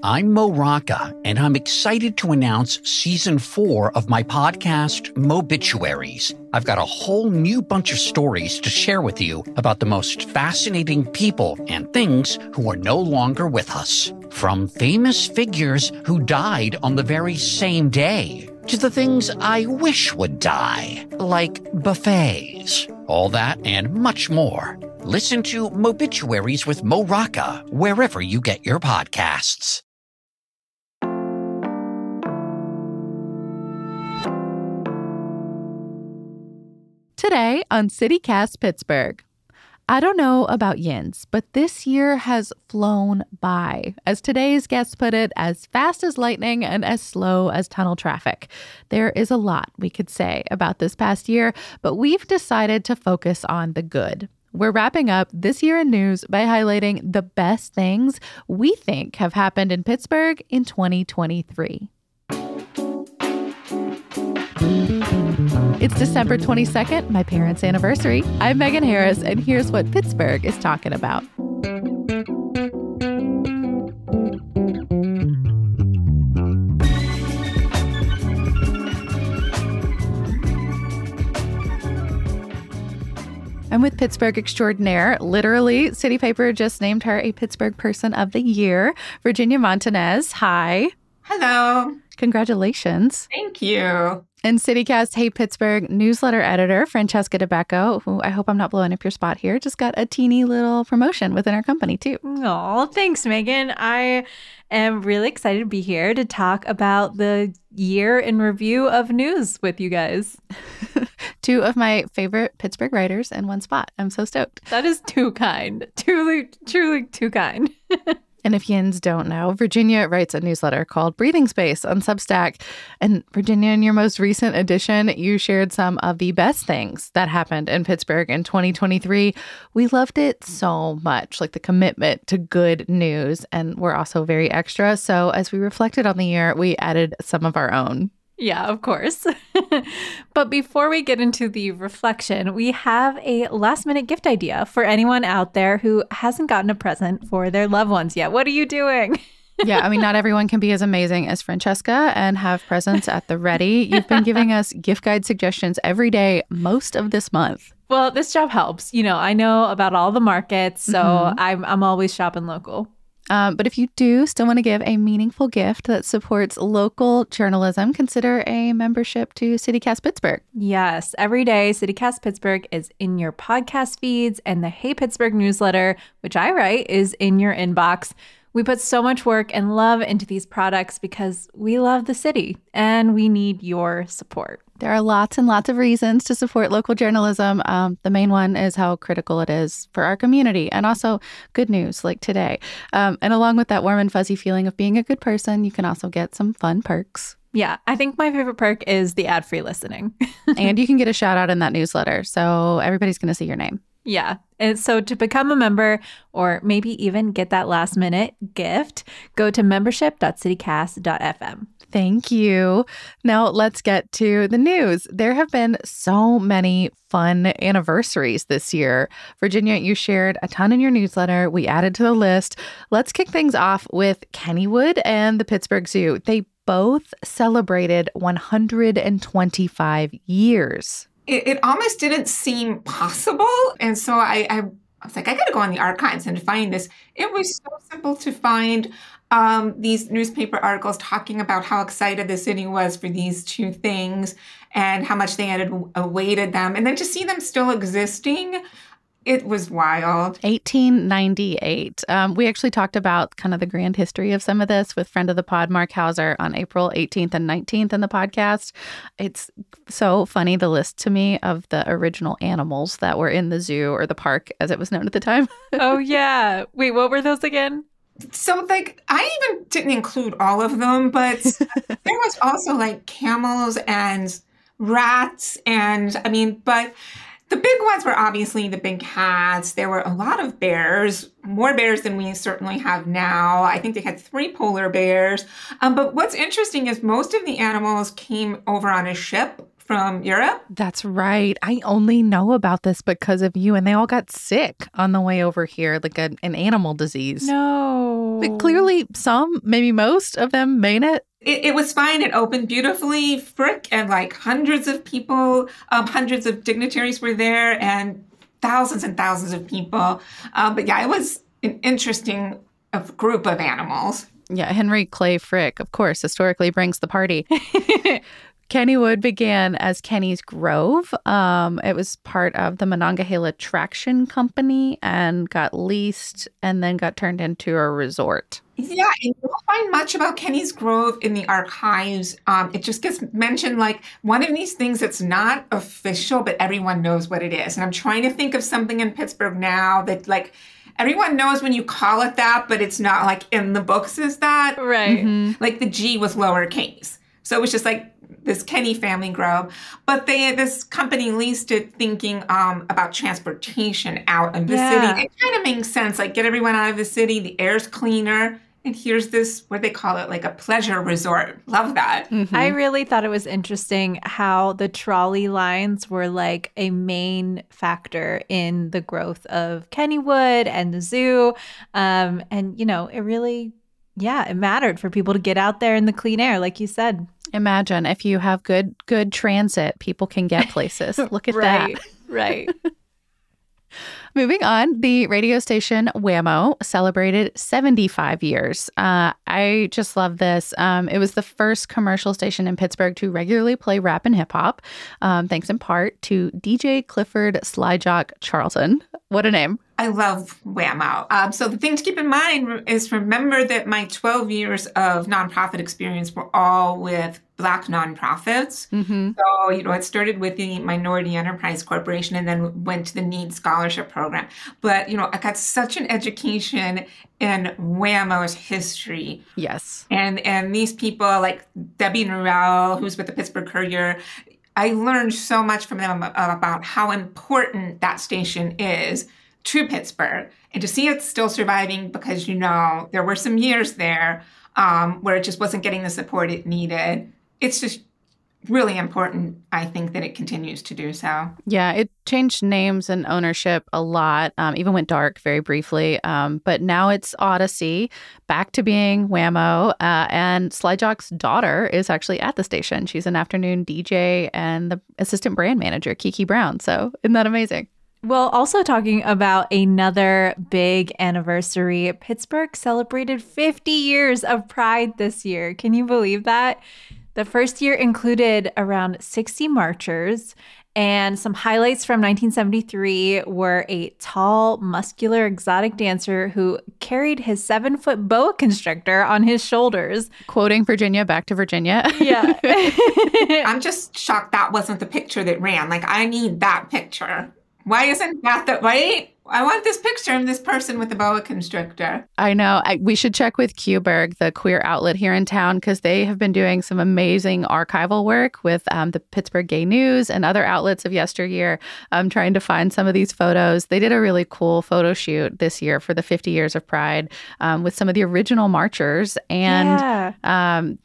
I'm Mo Rocca, and I'm excited to announce Season 4 of my podcast, Mobituaries. I've got a whole new bunch of stories to share with you about the most fascinating people and things who are no longer with us. From famous figures who died on the very same day, to the things I wish would die, like buffets. All that and much more. Listen to Mobituaries with Mo Rocca wherever you get your podcasts. Today on CityCast Pittsburgh. I don't know about yins, but this year has flown by. As today's guest put it, as fast as lightning and as slow as tunnel traffic. There is a lot we could say about this past year, but we've decided to focus on the good. We're wrapping up this year in news by highlighting the best things we think have happened in Pittsburgh in 2023. It's December 22nd, my parents' anniversary. I'm Megan Harris, and here's what Pittsburgh is talking about. I'm with Pittsburgh extraordinaire. Literally, City Paper just named her a Pittsburgh Person of the Year. Virginia Montanez, hi. Hello. Congratulations. Thank you. And CityCast Hey Pittsburgh newsletter editor, Francesca DeBecco, who I hope I'm not blowing up your spot here, just got a teeny little promotion within our company, too. Oh, thanks, Megan. I am really excited to be here to talk about the year in review of news with you guys. Two of my favorite Pittsburgh writers in one spot. I'm so stoked. That is too kind. Truly, truly too kind. And if yins don't know, Virginia writes a newsletter called Breathing Space on Substack. And Virginia, in your most recent edition, you shared some of the best things that happened in Pittsburgh in 2023. We loved it so much, like the commitment to good news. And we're also very extra. So as we reflected on the year, we added some of our own. Yeah, of course. But before we get into the reflection, we have a last minute gift idea for anyone out there who hasn't gotten a present for their loved ones yet. What are you doing? Yeah, I mean, not everyone can be as amazing as Francesca and have presents at the ready. You've been giving us gift guide suggestions every day, most of this month. Well, this job helps. You know, I know about all the markets, so I'm always shopping local. But if you do still want to give a meaningful gift that supports local journalism, consider a membership to CityCast Pittsburgh. Yes. Every day, CityCast Pittsburgh is in your podcast feeds, and the Hey Pittsburgh newsletter, which I write, is in your inbox. We put so much work and love into these products because we love the city and we need your support. There are lots and lots of reasons to support local journalism. The main one is how critical it is for our community, and also good news like today. And along with that warm and fuzzy feeling of being a good person, you can also get some fun perks. Yeah, I think my favorite perk is the ad-free listening. And you can get a shout out in that newsletter, so everybody's going to see your name. Yeah. And so to become a member, or maybe even get that last minute gift, go to membership.citycast.fm. Thank you. Now let's get to the news. There have been so many fun anniversaries this year. Virginia, you shared a ton in your newsletter. We added to the list. Let's kick things off with Kennywood and the Pittsburgh Zoo. They both celebrated 125 years. It almost didn't seem possible. And so I was like, I got to go on the archives and find this. It was so simple to find these newspaper articles talking about how excited the city was for these two things and how much they had awaited them. And then to see them still existing, it was wild. 1898. We actually talked about kind of the grand history of some of this with friend of the pod, Mark Hauser, on April 18th and 19th in the podcast. It's so funny, the list to me of the original animals that were in the zoo, or the park as it was known at the time. Oh, yeah. Wait, what were those again? So, like, I even didn't include all of them, but there was also, like, camels and rats and, but the big ones were obviously the big cats. There were a lot of bears, more bears than we certainly have now. I think they had 3 polar bears. But what's interesting is most of the animals came over on a ship from Europe. That's right. I only know about this because of you, and they all got sick on the way over here, like an animal disease. No. But clearly some, maybe most of them made it. It was fine. It opened beautifully. Frick, and like hundreds of people, hundreds of dignitaries were there, and thousands of people. But yeah, it was an interesting group of animals. Yeah, Henry Clay Frick, of course, historically brings the party. Kennywood began as Kenny's Grove. It was part of the Monongahela Traction Company and got leased and then got turned into a resort. Yeah, and you won't find much about Kenny's Grove in the archives. It just gets mentioned like one of these things that's not official, but everyone knows what it is. And I'm trying to think of something in Pittsburgh now that like everyone knows when you call it that, but it's not like in the books as that. Right. Mm-hmm. Like the G was lowercase. So it was just like this Kenny family grove. But this company leased it thinking about transportation out of the city. It kind of makes sense. Like get everyone out of the city. The air's cleaner. And here's this, what they call it, like a pleasure resort. Love that. Mm-hmm. I really thought it was interesting how the trolley lines were like a main factor in the growth of Kennywood and the zoo. And, you know, it really, it mattered for people to get out there in the clean air, like you said. Imagine if you have good transit, people can get places. Look at that. Right. Moving on, the radio station Whammo celebrated 75 years. I just love this. It was the first commercial station in Pittsburgh to regularly play rap and hip hop, thanks in part to DJ Clifford Slyjock Charlton. What a name. I love Whammo. So the thing to keep in mind is remember that my 12 years of nonprofit experience were all with Black nonprofits. Mm-hmm. So, you know, it started with the Minority Enterprise Corporation and then went to the Need Scholarship Program. But, you know, I got such an education in Whammo's history. Yes. And these people like Debbie Norell, who's with the Pittsburgh Courier, I learned so much from them about how important that station is to Pittsburgh, and to see it still surviving because, you know, there were some years there where it just wasn't getting the support it needed. It's just really important, I think, that it continues to do so. Yeah, it changed names and ownership a lot, even went dark very briefly. But now it's Odyssey, back to being Whammo. And Slyjock's daughter is actually at the station. She's an afternoon DJ and the assistant brand manager, Kiki Brown. So isn't that amazing? Well, also talking about another big anniversary, Pittsburgh celebrated 50 years of Pride this year. Can you believe that? The first year included around 60 marchers, and some highlights from 1973 were a tall, muscular, exotic dancer who carried his 7-foot boa constrictor on his shoulders. Quoting Virginia, back to Virginia. Yeah. I'm just shocked that wasn't the picture that ran. Like, I need that picture. Why isn't that the right? I want this picture of this person with the boa constrictor. I know. We should check with Burgh, the queer outlet here in town, because they have been doing some amazing archival work with the Pittsburgh Gay News and other outlets of yesteryear, trying to find some of these photos. They did a really cool photo shoot this year for the 50 years of Pride with some of the original marchers and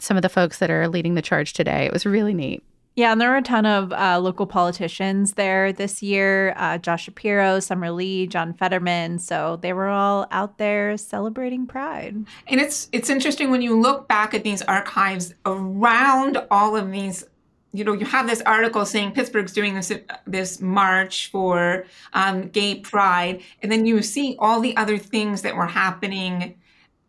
some of the folks that are leading the charge today. It was really neat. Yeah, and there were a ton of local politicians there this year. Josh Shapiro, Summer Lee, John Fetterman. So they were all out there celebrating Pride. And it's interesting when you look back at these archives around all of these. You know, you have this article saying Pittsburgh's doing this march for gay pride. And then you see all the other things that were happening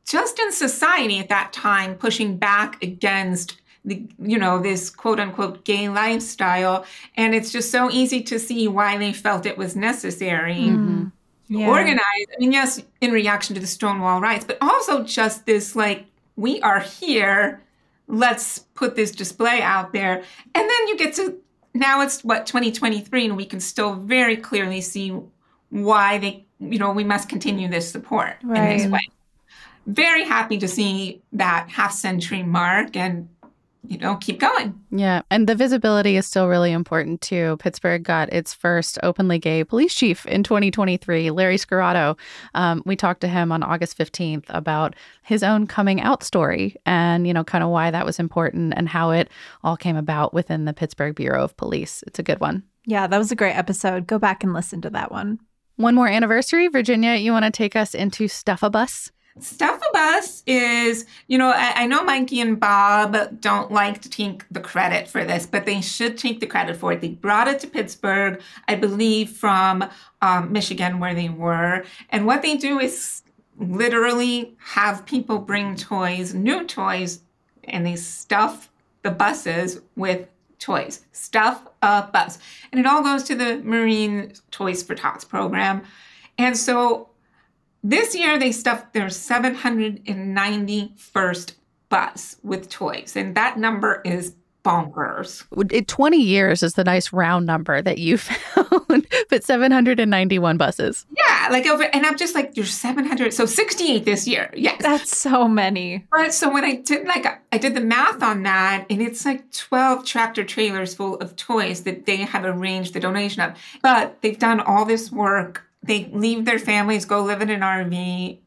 just in society at that time, pushing back against this quote unquote gay lifestyle. And it's just so easy to see why they felt it was necessary to organize. I mean, yes, in reaction to the Stonewall riots, but also just this, like, we are here. Let's put this display out there. And then you get to, now it's 2023, and we can still very clearly see why we must continue this support in this way. Very happy to see that half-century mark, and keep going. Yeah. And the visibility is still really important, too. Pittsburgh got its first openly gay police chief in 2023, Larry Scarato. We talked to him on August 15th about his own coming out story and, kind of why that was important and how it all came about within the Pittsburgh Bureau of Police. It's a good one. Yeah, that was a great episode. Go back and listen to that one. One more anniversary. Virginia, you want to take us into Stuff-A-Bus? Stuff-A-Bus is, I know Mikey and Bob don't like to take the credit for this, but they should take the credit for it. They brought it to Pittsburgh, I believe, from Michigan, where they were. And what they do is literally have people bring toys, new toys, and they stuff the buses with toys. Stuff-A-Bus. And it all goes to the Marine Toys for Tots program. And so this year, they stuffed their 791st bus with toys, and that number is bonkers. 20 years is the nice round number that you found, but 791 buses. Yeah, and I'm just like, you're 700, so 68 this year. Yes. That's so many. But so when I did the math on that, and it's like 12 tractor trailers full of toys that they have arranged the donation of. But they've done all this work. They leave their families, go live in an RV.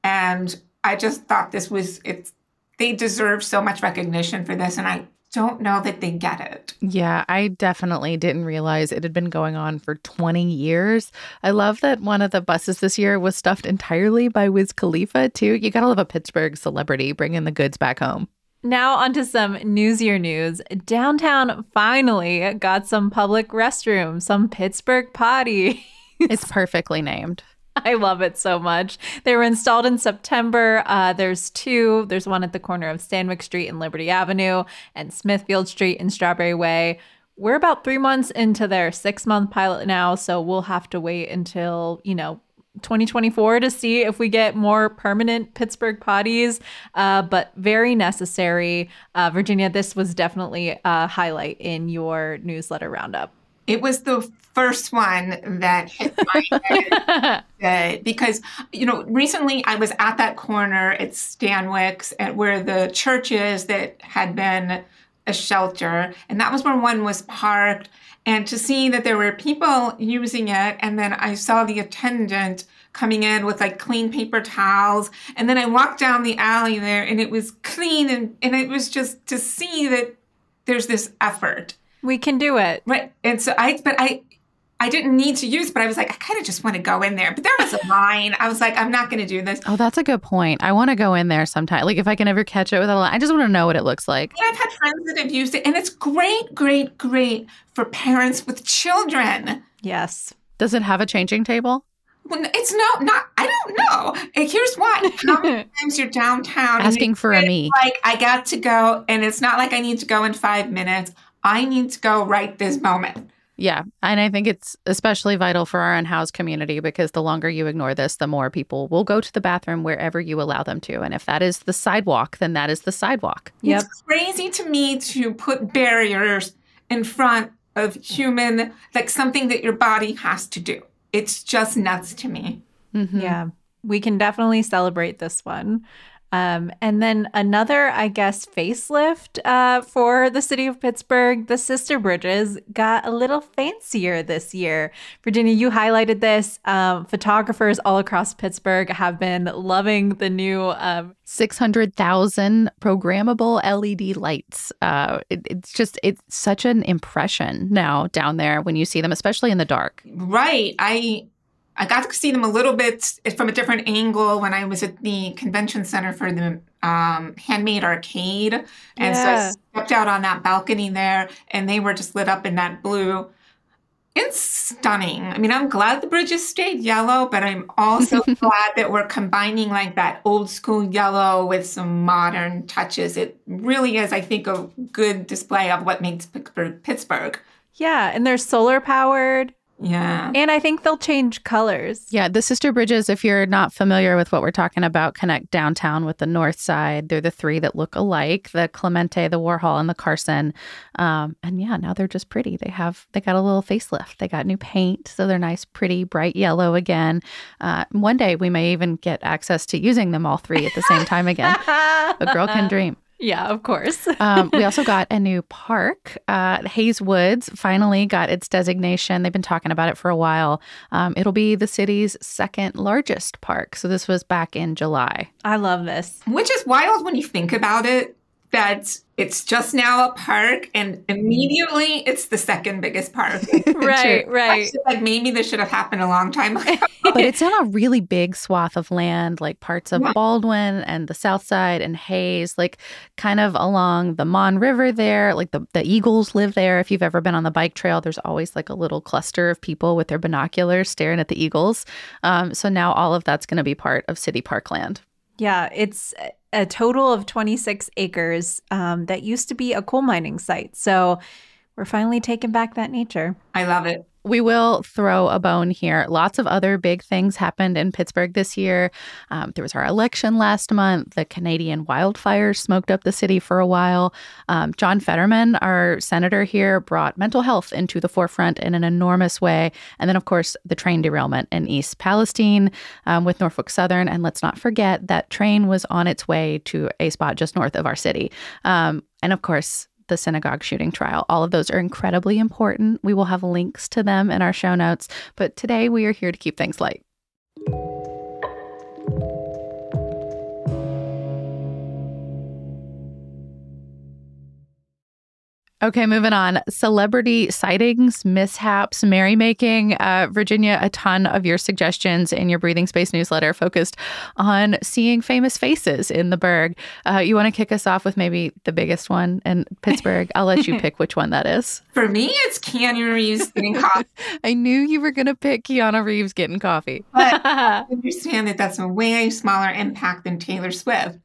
And I just thought they deserve so much recognition for this. And I don't know that they get it. Yeah, I definitely didn't realize it had been going on for 20 years. I love that one of the buses this year was stuffed entirely by Wiz Khalifa, too. You gotta love a Pittsburgh celebrity bringing the goods back home. Now onto some newsier news. Downtown finally got some public restrooms, some Pittsburgh potty. It's perfectly named. I love it so much. They were installed in September. There's two. There's one at the corner of Stanwyck Street and Liberty Avenue and Smithfield Street and Strawberry Way. We're about 3 months into their 6-month pilot now, so we'll have to wait until, 2024 to see if we get more permanent Pittsburgh potties, but very necessary. Virginia, this was definitely a highlight in your newsletter roundup. It was the first one that hit my head because, recently I was at that corner at Stanwyck's where the church is that had been a shelter. And that was where one was parked. And to see that there were people using it. And then I saw the attendant coming in with clean paper towels. And then I walked down the alley there and it was clean. And it was just to see that there's this effort. We can do it. Right. And so I didn't need to use, but I was like, I kind of just want to go in there. But there was a line. I was like, I'm not going to do this. Oh, that's a good point. I want to go in there sometime. If I can ever catch it with a line, I just want to know what it looks like. Yeah, I've had friends that have used it, and it's great, great, great for parents with children. Yes. Does it have a changing table? Well, it's not, I don't know. And here's why. How many times you're downtown asking for a me? I got to go, and it's not like I need to go in 5 minutes. I need to go right this moment. Yeah. And I think it's especially vital for our unhoused community because the longer you ignore this, the more people will go to the bathroom wherever you allow them to. And if that is the sidewalk, then that is the sidewalk. Yep. It's crazy to me to put barriers in front of human, something that your body has to do. It's just nuts to me. Mm-hmm. Yeah. We can definitely celebrate this one. And then another, I guess, facelift for the city of Pittsburgh. The Sister Bridges got a little fancier this year. Virginia, you highlighted this. Photographers all across Pittsburgh have been loving the new 600,000 programmable LED lights. It's such an impression now down there when you see them, especially in the dark. Right. I got to see them a little bit from a different angle when I was at the convention center for the Handmade Arcade. And so I stepped out on that balcony there, and they were just lit up in that blue. It's stunning. I mean, I'm glad the bridges stayed yellow, but I'm also glad that we're combining that old school yellow with some modern touches. It really is, I think, a good display of what makes Pittsburgh. Yeah, and they're solar powered. Yeah. And I think they'll change colors. Yeah. The Sister Bridges, if you're not familiar with what we're talking about, connect downtown with the north side. They're the three that look alike, the Clemente, the Warhol, and the Carson. And yeah, now they're just pretty. They got a little facelift. They got new paint. So they're nice, pretty, bright yellow again. One day we may even get access to using them all three at the same time again. A girl can dream. Yeah, of course. We also got a new park. Hayes Woods finally got its designation. They've been talking about it for a while. It'll be the city's second largest park. So this was back in July. I love this. Which is wild when you think about it, that it's just now a park and immediately it's the second biggest park. Right. Like maybe this should have happened a long time ago. But it's on a really big swath of land, like parts of Baldwin and the South Side and Hayes, like kind of along the Mon River there. Like the Eagles live there. If you've ever been on the bike trail, there's always like a little cluster of people with their binoculars staring at the Eagles. So now all of that's going to be part of city parkland. Yeah, it's a total of 26 acres that used to be a coal mining site. So we're finally taking back that nature. I love it. We will throw a bone here. Lots of other big things happened in Pittsburgh this year. There was our election last month. The Canadian wildfires smoked up the city for a while. John Fetterman, our senator here, brought mental health into the forefront in an enormous way. And then, of course, the train derailment in East Palestine with Norfolk Southern. And let's not forget that train was on its way to a spot just north of our city. And of course, the synagogue shooting trial. All of those are incredibly important. We will have links to them in our show notes. But today we are here to keep things light. Okay, moving on. Celebrity sightings, mishaps, merrymaking. Virginia, a ton of your suggestions in your Breathing Space newsletter focused on seeing famous faces in the Burgh. You want to kick us off with maybe the biggest one in Pittsburgh? I'll let you pick which one that is. For me, it's Keanu Reeves getting coffee. I knew you were going to pick Keanu Reeves getting coffee. But I understand that that's a way smaller impact than Taylor Swift.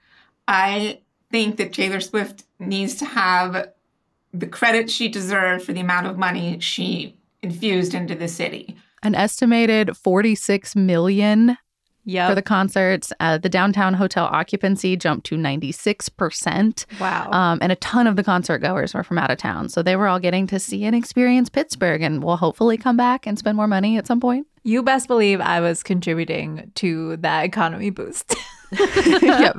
I think that Taylor Swift needs to have the credit she deserved for the amount of money she infused into the city. An estimated $46 million Yep. for the concerts. The downtown hotel occupancy jumped to 96%. Wow. And a ton of the concert goers were from out of town. So they were all getting to see and experience Pittsburgh and will hopefully come back and spend more money at some point. You best believe I was contributing to that economy boost. Yeah,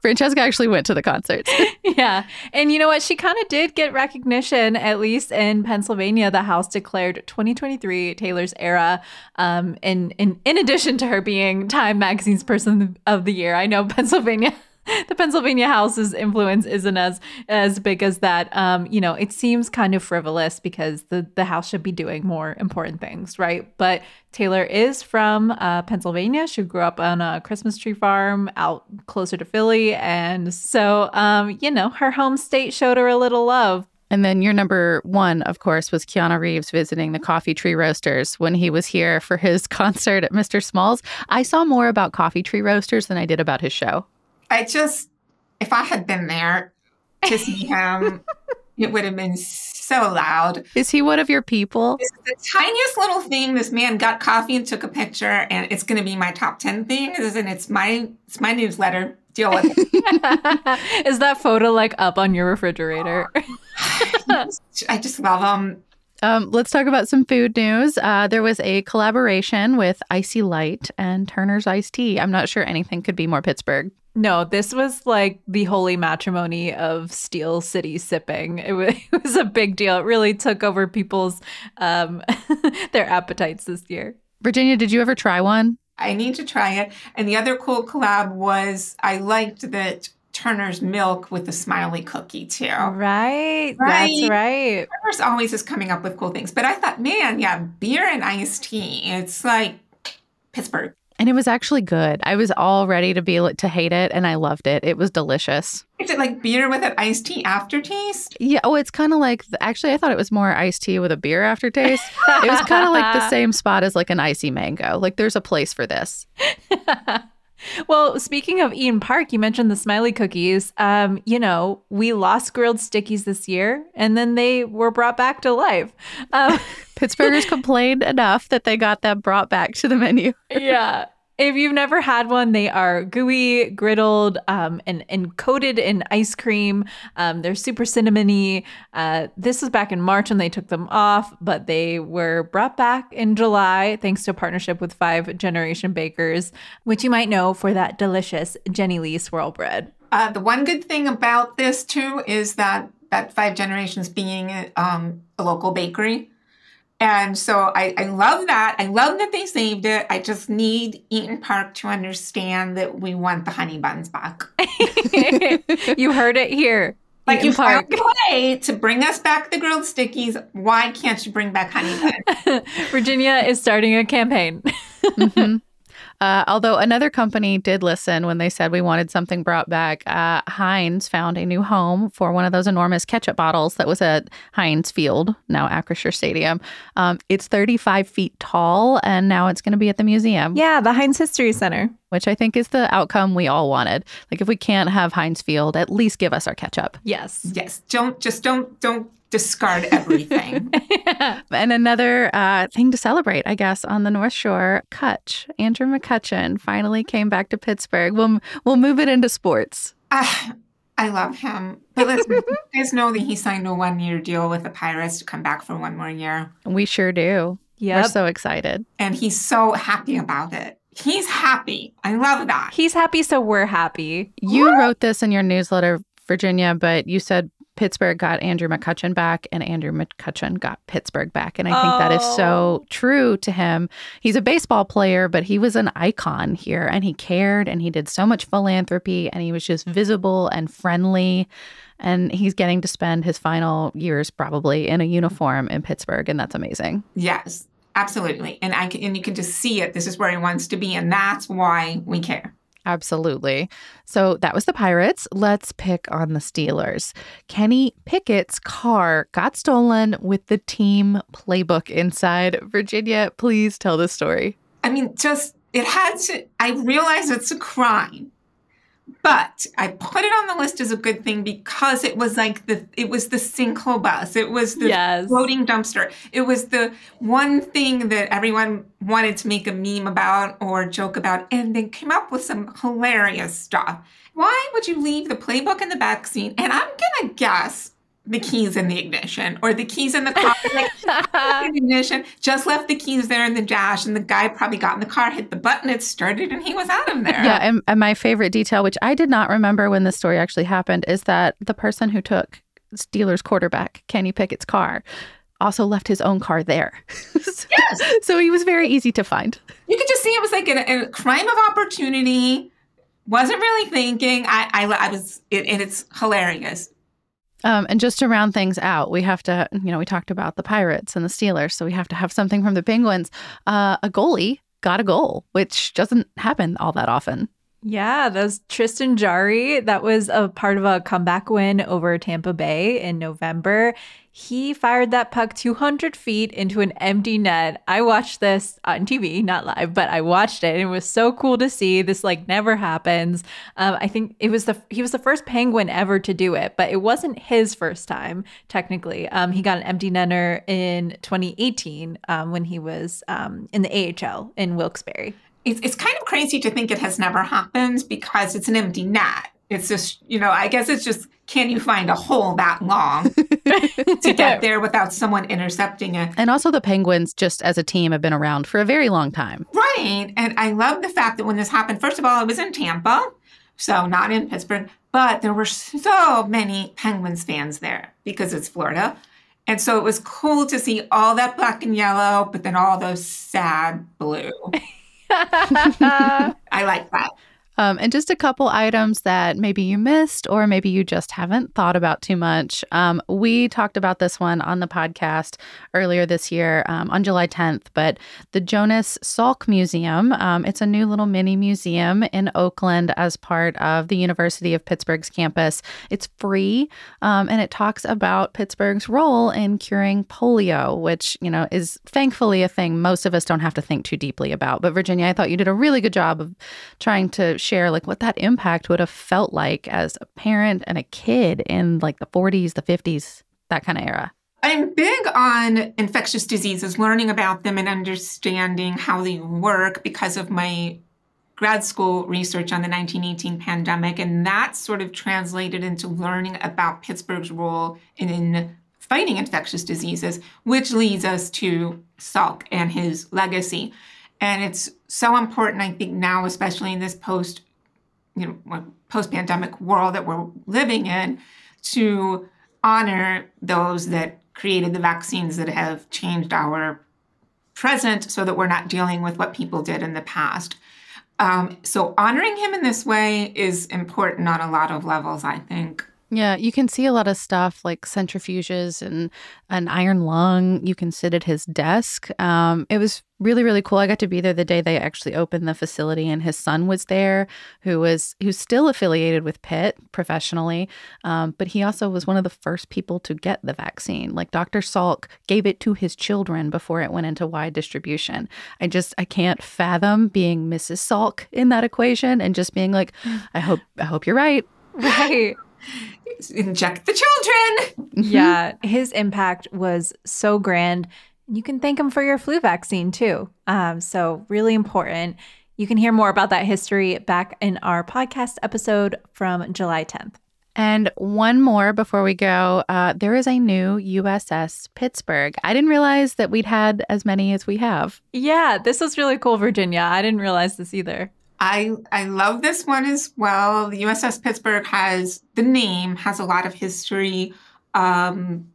Francesca actually went to the concerts. Yeah. And you know what? She kind of did get recognition, at least in Pennsylvania. The House declared 2023 Taylor's era. In addition to her being Time Magazine's Person of the Year. I know the Pennsylvania House's influence isn't as big as that. It seems kind of frivolous because the House should be doing more important things, right? But Taylor is from Pennsylvania. She grew up on a Christmas tree farm out closer to Philly. And so, her home state showed her a little love. And then your number one, of course, was Keanu Reeves visiting the Coffee Tree Roasters when he was here for his concert at Mr. Small's. I saw more about Coffee Tree Roasters than I did about his show. If I had been there to see him, it would have been so loud. Is he one of your people? This is the tiniest little thing. This man got coffee and took a picture, and it's going to be my top 10 thing. And it's my newsletter. Deal with it. Is that photo up on your refrigerator? I just love him. Let's talk about some food news. There was a collaboration with Icy Light and Turner's Iced Tea. I'm not sure anything could be more Pittsburgh. No, this was like the holy matrimony of Steel City sipping. It was a big deal. It really took over people's their appetites this year. Virginia, did you ever try one? I need to try it. And the other cool collab was I liked that Turner's milk with the smiley cookie too. Right. That's right. Turner's always is coming up with cool things. But I thought, man, yeah, beer and iced tea. It's like Pittsburgh. And it was actually good. I was all ready to hate it, and I loved it. It was delicious. Is it like beer with an iced tea aftertaste? Yeah. Oh, it's kind of like, actually, I thought it was more iced tea with a beer aftertaste. It was kind of like the same spot as like an icy mango. Like there's a place for this. Well, speaking of Eden Park, you mentioned the smiley cookies. We lost grilled stickies this year, and then they were brought back to life. Pittsburghers complained enough that they got them brought back to the menu. Yeah. If you've never had one, they are gooey, griddled, and coated in ice cream. They're super cinnamony. This was back in March when they took them off, but they were brought back in July thanks to a partnership with 5 Generation Bakers, which you might know for that delicious Jenny Lee swirl bread. The one good thing about this, too, is that 5 Generations being a local bakery. And so I love that. I love that they saved it. I just need Eaton Park to understand that we want the honey buns back. You heard it here. Like, you found a way to bring us back the grilled stickies. Why can't you bring back honey buns? Virginia is starting a campaign. Mm-hmm. Although another company did listen when they said we wanted something brought back. Heinz found a new home for one of those enormous ketchup bottles that was at Heinz Field, now Acrisure Stadium. It's 35 feet tall, and now it's going to be at the museum. Yeah, the Heinz History Center. Which I think is the outcome we all wanted. Like, if we can't have Heinz Field, at least give us our ketchup. Yes. Yes. Don't discard everything. And another thing to celebrate, I guess, on the North Shore, Andrew McCutchen finally came back to Pittsburgh. We'll move it into sports. I love him. But listen, you guys know that he signed a 1-year deal with the Pirates to come back for 1 more year. We sure do. Yep. We're so excited. And he's so happy about it. He's happy. I love that. He's happy, so we're happy. You wrote this in your newsletter, Virginia, but you said Pittsburgh got Andrew McCutchen back and Andrew McCutchen got Pittsburgh back. And I think that is so true to him. He's a baseball player, but he was an icon here, and he cared, and he did so much philanthropy, and he was just visible and friendly. And he's getting to spend his final years probably in a uniform in Pittsburgh, and that's amazing. Yes, absolutely. And you can just see it. This is where he wants to be, and that's why we care. Absolutely. So that was the Pirates. Let's pick on the Steelers. Kenny Pickett's car got stolen with the team playbook inside. Virginia, please tell the story. I mean, I realize it's a crime, but I put it on the list as a good thing because it was like it was the sinkhole bus. It was the floating dumpster. It was the one thing that everyone wanted to make a meme about or joke about, and they came up with some hilarious stuff. Why would you leave the playbook in the backseat? And I'm going to guess the keys in the ignition or the keys in the car. In the ignition, just left the keys there in the dash, and the guy probably got in the car, hit the button, it started, and he was out of there. Yeah, and my favorite detail, which I did not remember when this story actually happened, is that the person who took Steelers quarterback Kenny Pickett's car also left his own car there. Yes. So he was very easy to find. You could just see it was like a crime of opportunity. Wasn't really thinking. And it's hilarious. And just to round things out, we have to, we talked about the Pirates and the Steelers, so we have to have something from the Penguins. A goalie got a goal, which doesn't happen all that often. Yeah, that was Tristan Jarry. That was a part of a comeback win over Tampa Bay in November. He fired that puck 200 feet into an empty net. I watched this on TV, not live, but I watched it. And it was so cool to see. This never happens. I think he was the first Penguin ever to do it, but it wasn't his first time, technically. He got an empty netter in 2018 when he was in the AHL in Wilkes-Barre. It's kind of crazy to think it has never happened because it's an empty net. It's just, I guess it's just, can you find a hole that long to get there without someone intercepting it? And also the Penguins, just as a team, have been around for a very long time. Right. And I love the fact that when this happened, first of all, it was in Tampa, so not in Pittsburgh, but there were so many Penguins fans there because it's Florida. And so it was cool to see all that black and yellow, but then all those sad blue. I like that. And just a couple items that maybe you missed or maybe you just haven't thought about too much. We talked about this one on the podcast earlier this year on July 10th, but the Jonas Salk Museum, it's a new little mini museum in Oakland as part of the University of Pittsburgh's campus. It's free, and it talks about Pittsburgh's role in curing polio, which, is thankfully a thing most of us don't have to think too deeply about. But Virginia, I thought you did a really good job of trying to share what that impact would have felt like as a parent and a kid in the 40s, the 50s, that kind of era. I'm big on infectious diseases, learning about them and understanding how they work because of my grad school research on the 1918 pandemic. And that sort of translated into learning about Pittsburgh's role in fighting infectious diseases, which leads us to Salk and his legacy. And it's so important, I think, now, especially in this post-pandemic world that we're living in, to honor those that created the vaccines that have changed our present so that we're not dealing with what people did in the past. So honoring him in this way is important on a lot of levels, I think. Yeah, you can see a lot of stuff like centrifuges and an iron lung. You can sit at his desk. It was really, really cool. I got to be there the day they actually opened the facility, and his son was there, who's still affiliated with Pitt professionally. But he also was one of the first people to get the vaccine. Like Dr. Salk gave it to his children before it went into wide distribution. I can't fathom being Mrs. Salk in that equation and just being like, I hope you're right. Right. Inject the children. Yeah, his impact was so grand. You can thank him for your flu vaccine too. So really important. You can hear more about that history back in our podcast episode from July 10th. And one more before we go. There is a new USS Pittsburgh. I didn't realize that we'd had as many as we have. Yeah, this was really cool, Virginia. I didn't realize this either. I love this one as well. The USS Pittsburgh has a lot of history. Going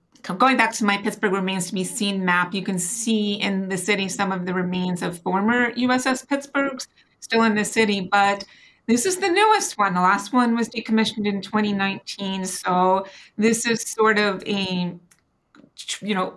back to my Pittsburgh Remains to be Seen map, you can see in the city some of the remains of former USS Pittsburghs still in the city, but this is the newest one. The last one was decommissioned in 2019. So this is sort of a,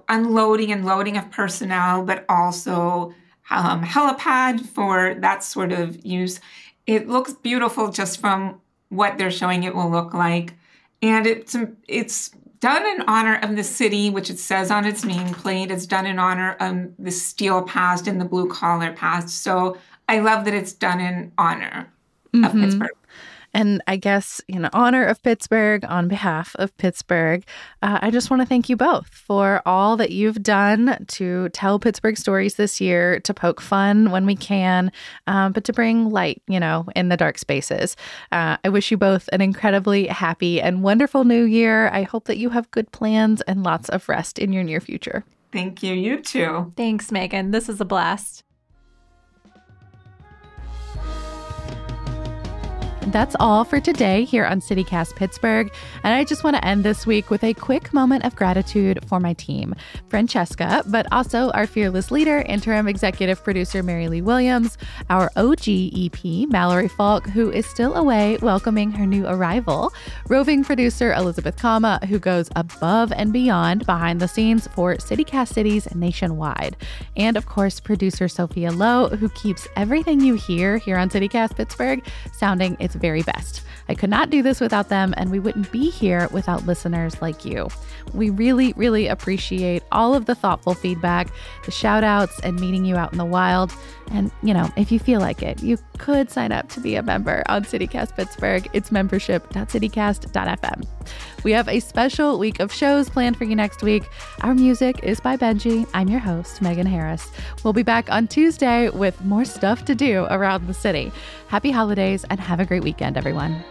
unloading and loading of personnel, but also helipad for that sort of use. It looks beautiful just from what they're showing it will look like. And it's done in honor of the city, which it says on its nameplate. It's done in honor of the steel past and the blue collar past. So I love that it's done in honor of Pittsburgh. And I guess, in honor of Pittsburgh, on behalf of Pittsburgh, I just want to thank you both for all that you've done to tell Pittsburgh stories this year, to poke fun when we can, but to bring light, in the dark spaces. I wish you both an incredibly happy and wonderful new year. I hope that you have good plans and lots of rest in your near future. Thank you. You too. Thanks, Megan. This is a blast. That's all for today here on CityCast Pittsburgh. And I just want to end this week with a quick moment of gratitude for my team, Francesca, but also our fearless leader, interim executive producer Mary Lee Williams, our OG EP, Mallory Falk, who is still away welcoming her new arrival, roving producer Elizabeth Kama, who goes above and beyond behind the scenes for CityCast cities nationwide, and of course, producer Sophia Lowe, who keeps everything you hear here on CityCast Pittsburgh sounding its very best. I could not do this without them, and we wouldn't be here without listeners like you. We really, really appreciate all of the thoughtful feedback, the shout outs, and meeting you out in the wild. And, if you feel like it, you could sign up to be a member on CityCast Pittsburgh. It's membership.citycast.fm. We have a special week of shows planned for you next week. Our music is by Benji. I'm your host, Megan Harris. We'll be back on Tuesday with more stuff to do around the city. Happy holidays and have a great weekend, everyone.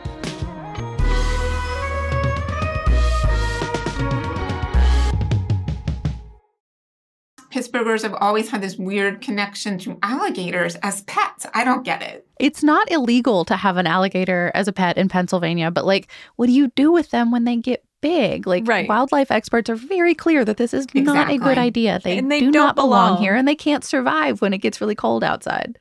Pittsburghers have always had this weird connection to alligators as pets. I don't get it. It's not illegal to have an alligator as a pet in Pennsylvania, but what do you do with them when they get big? Right. Wildlife experts are very clear that this is not a good idea. They and they do don't not belong here, and they can't survive when it gets really cold outside.